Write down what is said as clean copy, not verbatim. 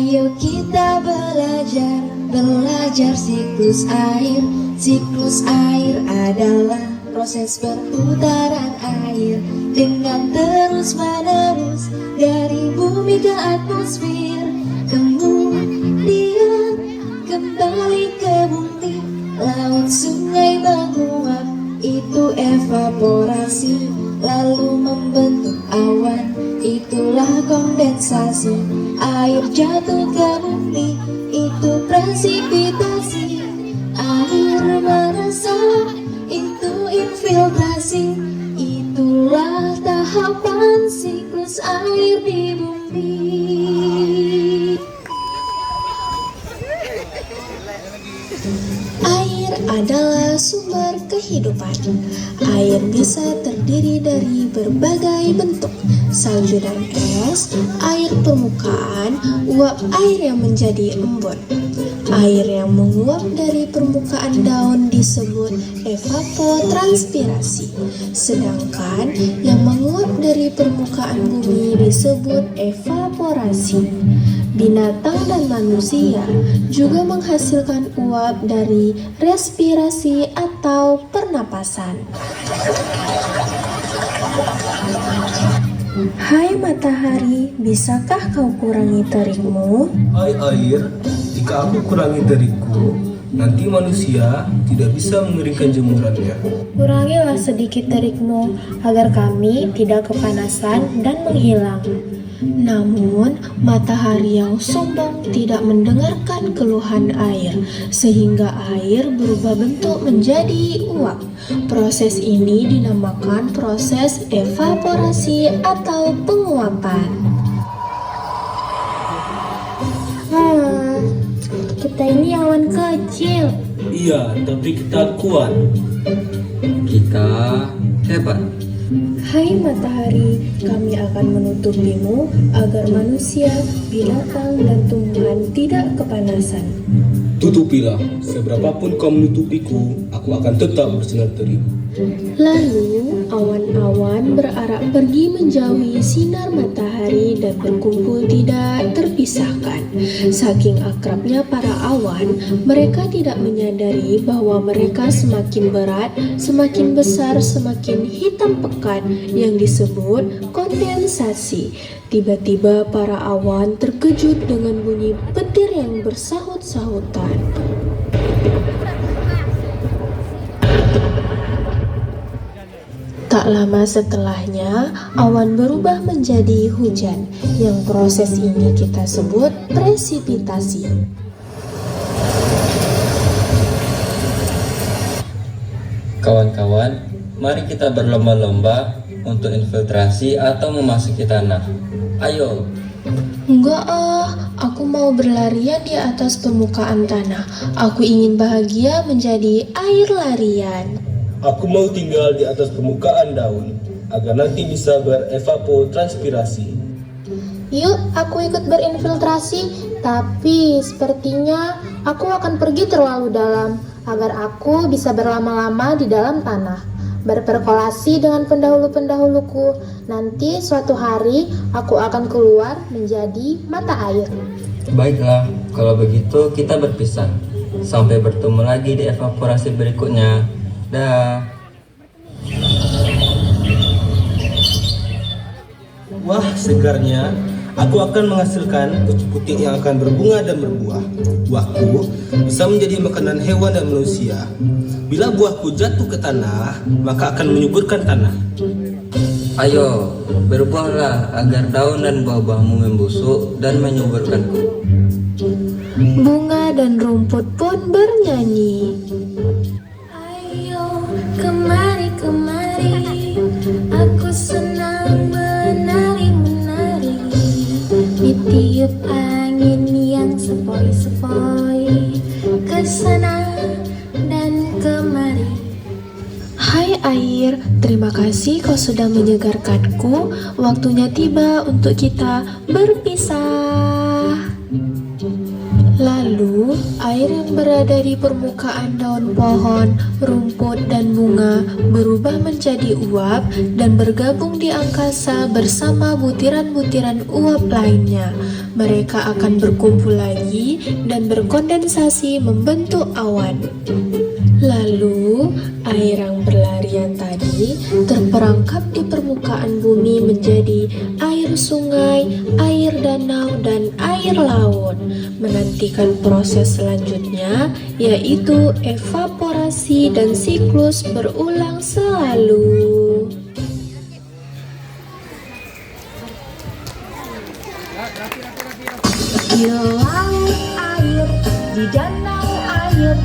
Ayo kita belajar siklus air. Siklus air adalah proses perputaran air dengan terus menerus dari bumi ke atmosfer, kemudian kembali ke bumi. Laut, sungai menguap, itu evaporasi, lalu membentuk awan, itulah kondensasi. Air jatuh ke bumi, itu presipitasi. Air meresap, itu infiltrasi. Itulah tahapan siklus air di bumi. Air adalah sumber kehidupan. Air bisa terdiri dari berbagai bentuk: salju dan es, air permukaan, uap air yang menjadi embun. Air yang menguap dari permukaan daun disebut evapotranspirasi, sedangkan yang menguap dari permukaan bumi disebut evaporasi. Binatang dan manusia juga menghasilkan uap dari respirasi atau pernapasan. Hai matahari, bisakah kau kurangi terikmu? Hai air, jika aku kurangi terikku, nanti manusia tidak bisa mengeringkan jemurannya. Kurangilah sedikit terikmu agar kami tidak kepanasan dan menghilang. Namun, matahari yang sombong tidak mendengarkan keluhan air, sehingga air berubah bentuk menjadi uap. Proses ini dinamakan proses evaporasi atau penguapan. Kita ini awan kecil. Iya, tapi kita kuat. Kita hebat. Hai matahari, kami akan menutupimu agar manusia, binatang, dan tumbuhan tidak kepanasan. Tutupilah, seberapapun kau menutupiku, aku akan tetap bersinar terik. Lalu, awan-awan berarak pergi menjauhi sinar matahari dan berkumpul tidak terpisahkan. Saking akrabnya para awan, mereka tidak menyadari bahwa mereka semakin berat, semakin besar, semakin hitam pekat yang disebut kondensasi. Tiba-tiba para awan terkejut dengan bunyi petir yang bersahut-sahutan. Tak lama setelahnya, awan berubah menjadi hujan, yang proses ini kita sebut presipitasi. Kawan-kawan, mari kita berlomba-lomba untuk infiltrasi atau memasuki tanah. Ayo. Enggak aku mau berlarian di atas permukaan tanah. Aku ingin bahagia menjadi air larian. Aku mau tinggal di atas permukaan daun, agar nanti bisa berevapotranspirasi. Yuk, aku ikut berinfiltrasi, tapi sepertinya aku akan pergi terlalu dalam agar aku bisa berlama-lama di dalam tanah, berperkolasi dengan pendahulu-pendahuluku. Nanti suatu hari aku akan keluar menjadi mata air. Baiklah, kalau begitu kita berpisah. Sampai bertemu lagi di evaporasi berikutnya. Dah. Wah, segarnya. Aku akan menghasilkan pucuk-pucuk yang akan berbunga dan berbuah. Buahku bisa menjadi makanan hewan dan manusia. Bila buahku jatuh ke tanah, maka akan menyuburkan tanah. Ayo, berbuahlah agar daun dan buah-buahmu membusuk dan menyuburkanku. Bunga dan rumput pun bernyanyi. Ayo, kemari, aku senang menari-menari. Ditiup angin yang sepoi-sepoi, ke sana dan kemari. Hai air, terima kasih kau sudah menyegarkanku. Waktunya tiba untuk kita berpisah. Lalu, air yang berada di permukaan daun pohon, rumput, dan bunga berubah menjadi uap dan bergabung di angkasa bersama butiran-butiran uap lainnya. Mereka akan berkumpul lagi dan berkondensasi membentuk awan. Lalu, air yang berlarian tadi terperangkap di permukaan bumi menjadi air sungai, air danau, dan air laut. Menantikan proses selanjutnya, yaitu evaporasi dan siklus berulang selalu. Di laut air, di danau air,